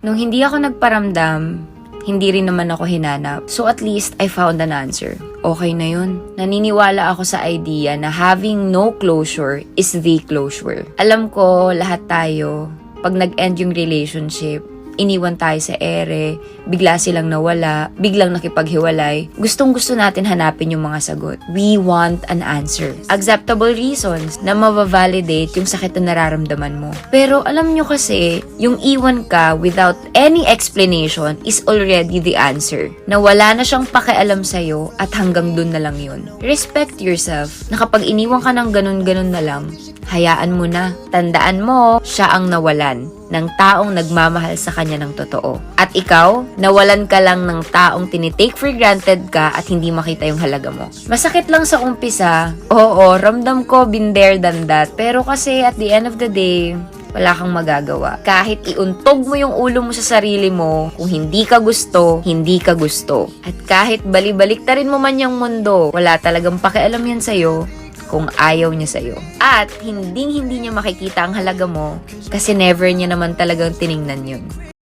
Nung hindi ako nagparamdam, hindi rin naman ako hinanap. So at least, I found an answer. Okay na yun. Naniniwala ako sa idea na having no closure is the closure. Alam ko, lahat tayo, pag nag-end yung relationship, iniwan tayo sa ere, bigla silang nawala, biglang nakipaghiwalay, gustong-gusto natin hanapin yung mga sagot. We want an answer. Acceptable reasons na mabavalidate yung sakit na nararamdaman mo. Pero alam nyo kasi, yung iwan ka without any explanation is already the answer. Na wala na siyang pakialam sa'yo at hanggang dun na lang yun. Respect yourself na kapag iniwan ka ng ganun-ganun na lang, hayaan mo na. Tandaan mo, siya ang nawalan ng taong nagmamahal sa kanya ng totoo. At ikaw, nawalan ka lang ng taong tinitake for granted ka at hindi makita yung halaga mo. Masakit lang sa umpisa. Oo, ramdam ko, been there than that. Pero kasi at the end of the day, wala kang magagawa. Kahit iuntog mo yung ulo mo sa sarili mo, kung hindi ka gusto, hindi ka gusto. At kahit bali-baliktarin mo man yung mundo, wala talagang pakialam yan sa'yo kung ayaw niya sa'yo. At hindi niya makikita ang halaga mo kasi never niya naman talagang tiningnan yun.